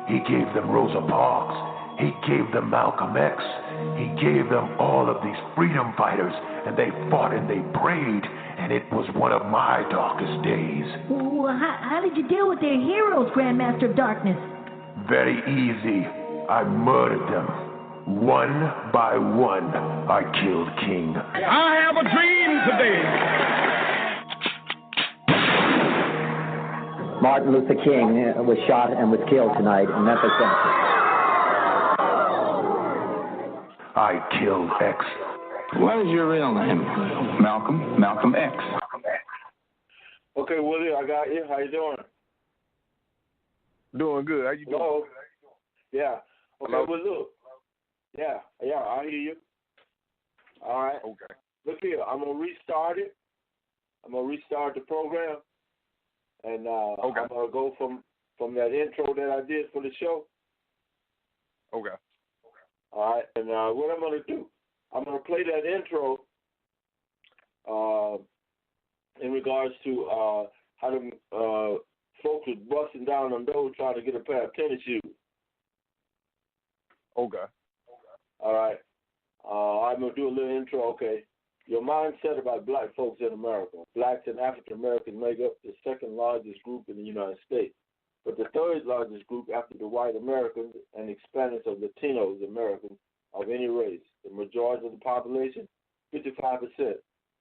He gave them Rosa Parks. He gave them Malcolm X. He gave them all of these freedom fighters, and they fought and they prayed, and it was one of my darkest days. Well, how did you deal with their heroes, Grandmaster of Darkness? Very easy. I murdered them. One by one, I killed King. I have a dream today. Martin Luther King was shot and was killed tonight in Memphis, Tennessee. I killed X. What is your real name? Malcolm X. Okay, Willie, I got you. How you doing? Doing good. How you doing? Hello? Yeah. Okay, Hello? well, look. Yeah, I hear you. All right. Okay. Look here, I'm going to restart it. I'm going to restart the program. And okay. I'm going to go from that intro that I did for the show. Okay. All right. And what I'm going to do, I'm going to play that intro in regards to how the folks was busting down on those trying to get a pair of tennis shoes. Okay. All right. I'm going to do a little intro. Okay. Your mindset about black folks in America. Blacks and African Americans make up the second largest group in the United States, but the third largest group after the white Americans and Hispanics of Latinos Americans of any race. The majority of the population, 55%,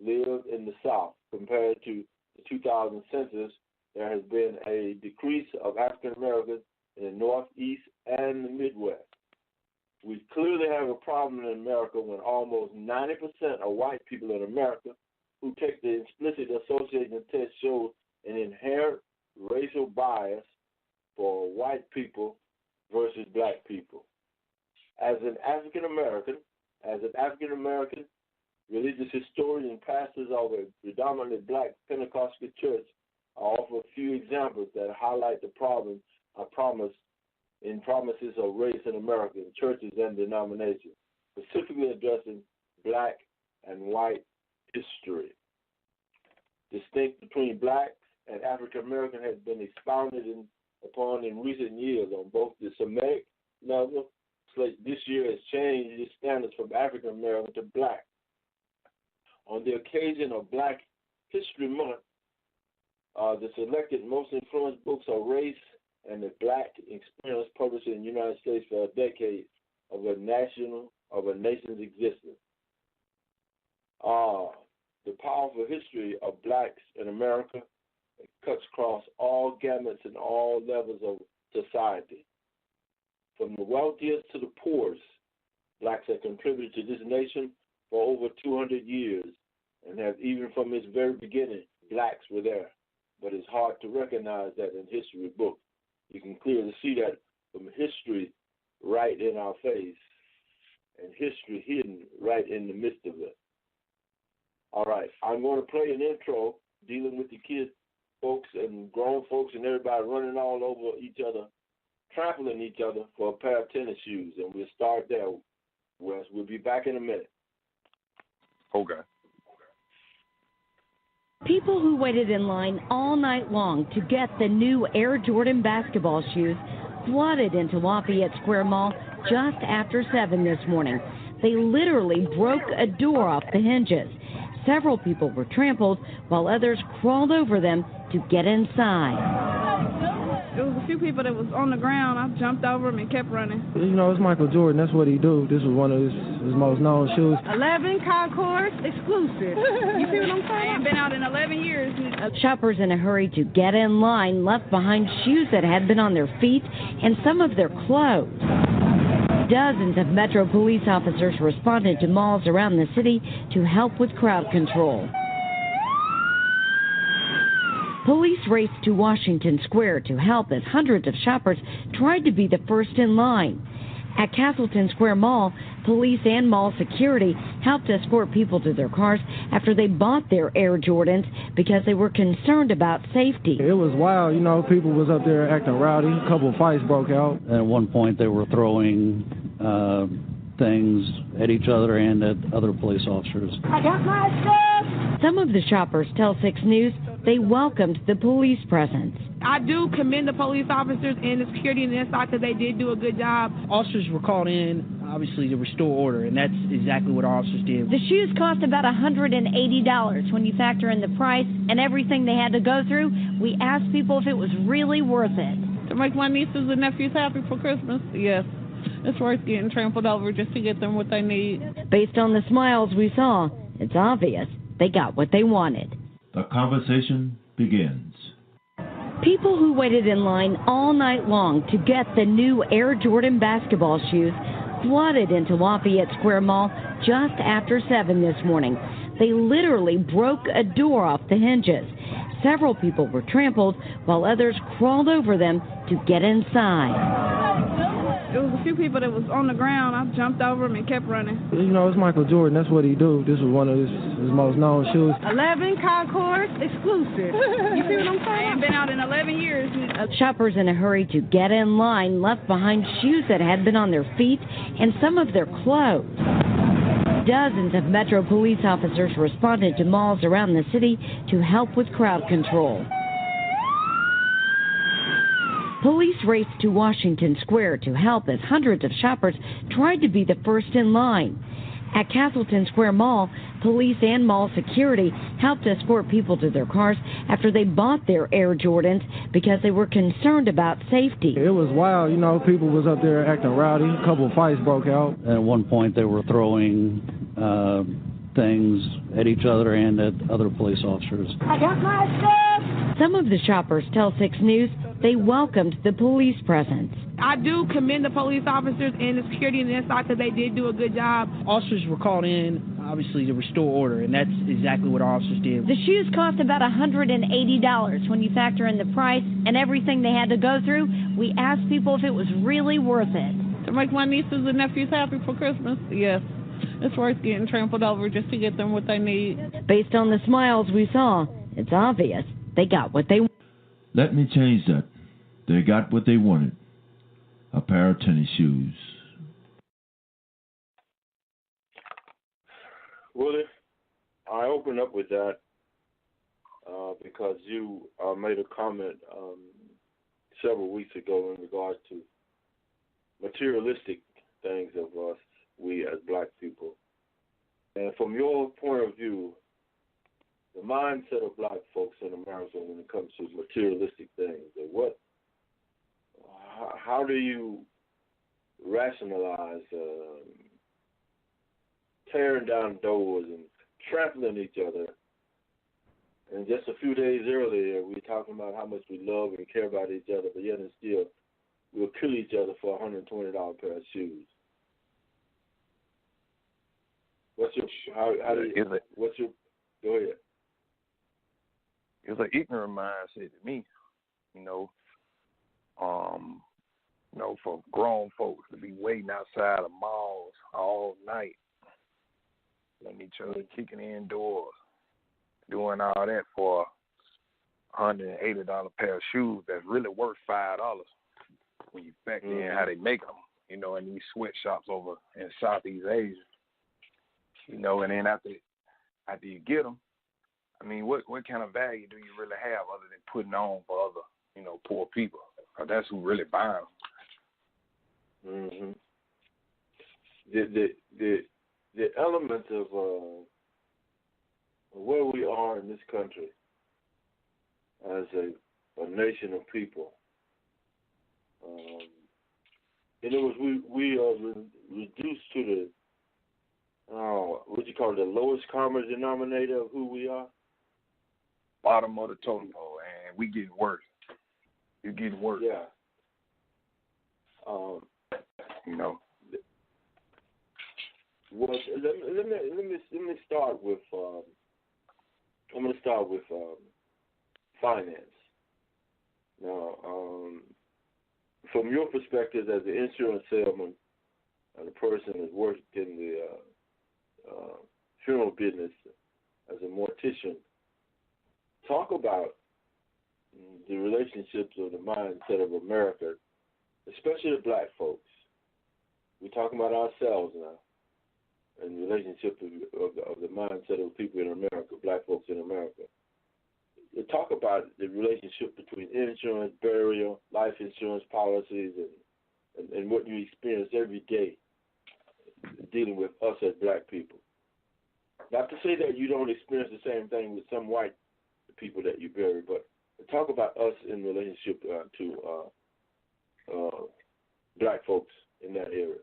live in the South. Compared to the 2000 census, there has been a decrease of African Americans in the Northeast and the Midwest. We clearly have a problem in America when almost 90% of white people in America who take the Implicit Association Test show an inherent racial bias for white people versus black people. As an African American, religious historian and pastors of a predominantly black Pentecostal church, I offer a few examples that highlight the problem in promises of race in America in churches and denominations, specifically addressing black and white history. Distinct between blacks and African American has been expounded upon in recent years on both the Semitic level. This year has changed the standards from African American to black. On the occasion of Black History Month, the selected most influential books of race and the black experience published in the United States for a decade of a nation's existence. The powerful history of blacks in America cuts across all gamuts and all levels of society. From the wealthiest to the poorest, blacks have contributed to this nation for over 200 years and have, even from its very beginning, blacks were there. But it's hard to recognize that in history books. You can clearly see that from history right in our face and history hidden right in the midst of it. All right, I'm going to play an intro dealing with the kids, folks, and grown folks and everybody running all over each other, trampling each other for a pair of tennis shoes, and we'll start there, Wes. We'll be back in a minute. Okay. People who waited in line all night long to get the new Air Jordan basketball shoes flooded into Lafayette Square Mall just after 7 this morning. They literally broke a door off the hinges. Several people were trampled while others crawled over them to get inside. There was a few people that was on the ground. I jumped over them and kept running. You know, it's Michael Jordan. That's what he do. This was one of his most known shoes. 11 Concourse exclusive. You see what I'm saying? I ain't been out in 11 years. Shoppers in a hurry to get in line left behind shoes that had been on their feet and some of their clothes. Dozens of Metro police officers responded to malls around the city to help with crowd control. Police raced to Washington Square to help as hundreds of shoppers tried to be the first in line. At Castleton Square Mall, police and mall security helped escort people to their cars after they bought their Air Jordans because they were concerned about safety. It was wild. You know, people was up there acting rowdy. A couple of fights broke out. At one point, they were throwing things at each other and at other police officers. I got my stuff. Some of the shoppers tell 6 News they welcomed the police presence. I do commend the police officers and the security on the inside because they did do a good job. Officers were called in, obviously, to restore order, and that's exactly what our officers did. The shoes cost about $180 when you factor in the price and everything they had to go through. We asked people if it was really worth it. To make my nieces and nephews happy for Christmas, yes. It's worth getting trampled over just to get them what they need. Based on the smiles we saw, it's obvious they got what they wanted. The conversation begins. People who waited in line all night long to get the new Air Jordan basketball shoes flooded into Lafayette Square Mall just after 7 this morning. They literally broke a door off the hinges. Several people were trampled while others crawled over them to get inside. There was a few people that was on the ground. I jumped over them and kept running. You know, it's Michael Jordan. That's what he do. This was one of his most known shoes. 11 Concourse exclusive. You see what I'm saying? I've been out in 11 years. Shoppers in a hurry to get in line left behind shoes that had been on their feet and some of their clothes. Dozens of Metro police officers responded to malls around the city to help with crowd control. Police raced to Washington Square to help as hundreds of shoppers tried to be the first in line. At Castleton Square Mall, police and mall security helped escort people to their cars after they bought their Air Jordans because they were concerned about safety. It was wild. You know, people was up there acting rowdy. A couple of fights broke out. At one point, they were throwing things at each other and at other police officers. I got my stuff. Some of the shoppers tell 6 News they welcomed the police presence. I do commend the police officers and the security on the inside because they did do a good job. Officers were called in, obviously, to restore order, and that's exactly what our officers did. The shoes cost about $180 when you factor in the price and everything they had to go through. We asked people if it was really worth it. To make my nieces and nephews happy for Christmas, yes. It's worth getting trampled over just to get them what they need. Based on the smiles we saw, it's obvious they got what they wanted. Let me change that. They got what they wanted. A pair of tennis shoes. Willie, I opened up with that because you made a comment several weeks ago in regards to materialistic things of us, we as black people. And from your point of view, the mindset of black folks in America when it comes to materialistic things, how do you rationalize tearing down doors and trampling each other? And just a few days earlier, we were talking about how much we love and care about each other, but yet and still, we'll kill each other for a $120 pair of shoes. Go ahead. It's an ignorant mindset to me, for grown folks to be waiting outside of malls all night, letting each other kicking in doors, doing all that for $180 pair of shoes that's really worth $5 when you factor in how they make them, in these sweatshops over in Southeast Asia, and then after you get them, I mean, what kind of value do you really have other than putting on for other, poor people? That's who really buy them. The elements of where we are in this country as a nation of people, in other words, we are reduced to the what you call it, the lowest common denominator of who we are. Bottom of the totem pole, and we getting worse. You're getting worse. Yeah. Well, let me start with. I'm going to start with finance. Now, from your perspective as an insurance salesman and a person that's worked in the funeral business as a mortician, talk about the relationships of the mindset of America, especially the black folks. We're talking about ourselves now, and the relationship of the mindset of people in America, black folks in America. to talk about the relationship between insurance, burial, life insurance policies, and what you experience every day dealing with us as black people. Not to say that you don't experience the same thing with some white people that you bury, but to talk about us in relationship to black folks in that area.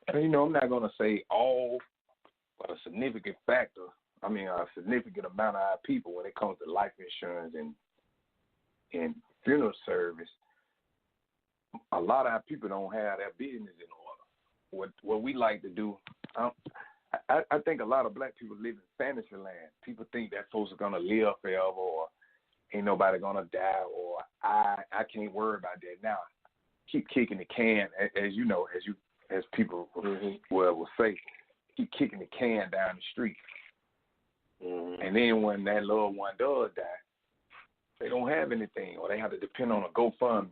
And, you know, I'm not going to say all, but a significant factor. I mean, a significant amount of our people when it comes to life insurance and funeral service, a lot of our people don't have their business in order. What we like to do, I think a lot of black people live in fantasy land. People think that folks are going to live forever or ain't nobody going to die or I can't worry about that. Now, keep kicking the can, as you know, as people will say, keep kicking the can down the street. Mm-hmm. And then when that loved one does die, they don't have anything, or they have to depend on a GoFundMe,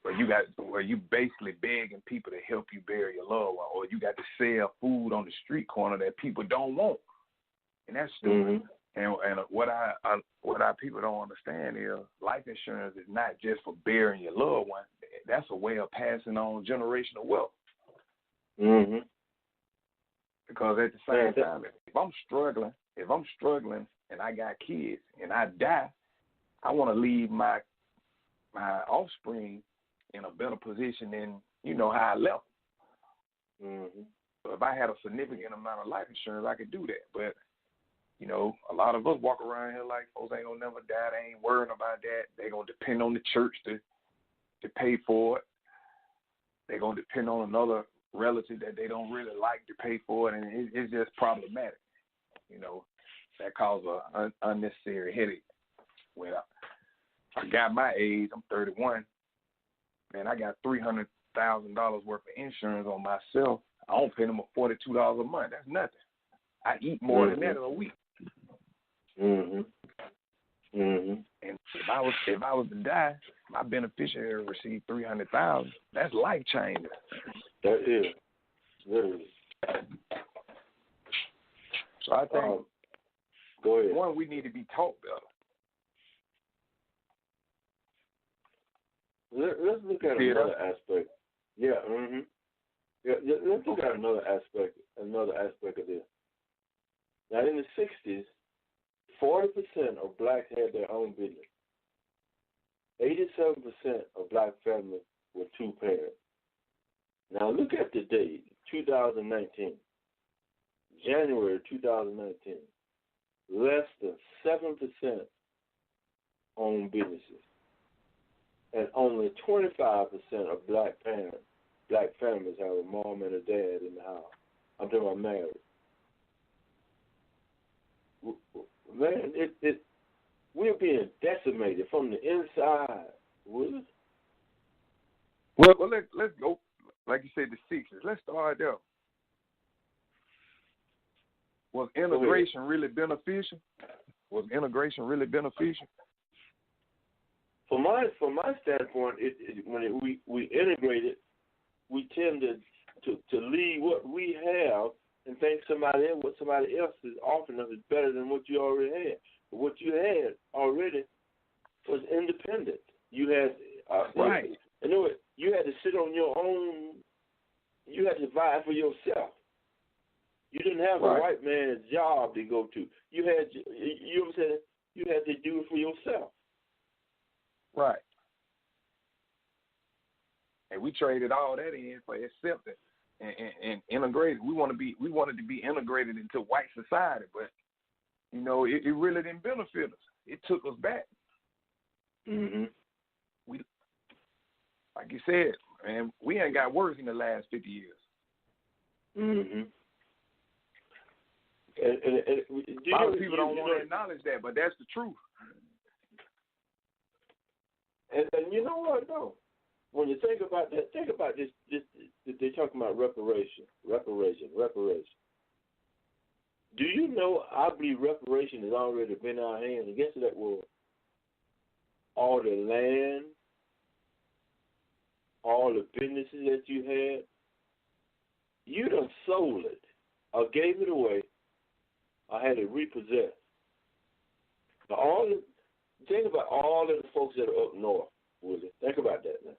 where you basically begging people to help you bury your loved one, or you got to sell food on the street corner that people don't want, and that's stupid. Mm-hmm. And what our people don't understand is life insurance is not just for burying your loved one. That's a way of passing on generational wealth. Mm-hmm. Because at the same time, if I'm struggling and I got kids and I die, I want to leave my offspring in a better position than, you know, how I left. Mm-hmm. So if I had a significant amount of life insurance, I could do that. But, you know, a lot of us walk around here like folks ain't going to never die. They ain't worrying about that. They going to depend on the church to pay for it. They going to depend on another relative that they don't really like to pay for it, and it's just problematic. You know, that causes an unnecessary headache. When a guy my age, I'm 31, man, I got $300,000 worth of insurance on myself. I don't pay them $42 a month. That's nothing. I eat more than that in a week. Mm-hmm. Mm-hmm. And if I was to die, my beneficiary received $300,000. That's life changing. That is literally. So I think go ahead. One, we need to be taught better. Let's look at another aspect. Yeah. Mm-hmm. Yeah. Let's look at another aspect of this. Now, in the 60s, 40% of blacks had their own business. 87% of black families were two parents. Now look at the date, 2019, January 2019. Less than 7% own businesses, and only 25% of black families have a mom and a dad in the house. I'm talking about married. Man, we're being decimated from the inside. Well, let's go. Like you said, the 60s. Let's start there. Was integration really beneficial? From my standpoint, when we integrated, we tend to leave what we have and think what somebody else is offering us is better than what you already had. But what you had already was independent. You had right. In other words, you had to sit on your own. You had to provide for yourself. You didn't have a white man's job to go to. You had to do it for yourself. Right. And we traded all that in for acceptance and integrated. We wanted to be integrated into white society, but you know, it really didn't benefit us. It took us back. Mm-hmm. We, like you said, man, we ain't got worse in the last 50 years. Mm-hmm. A lot of people don't want to acknowledge that, but that's the truth. And you know what, though? When you think about that, think about this they're talking about reparation. Do you know, I believe reparation has already been in our hands. And guess that was all the land, all the businesses that you had, you done sold it or gave it away or had it repossessed. Think about all of the folks that are up north, Willie. Think about that now.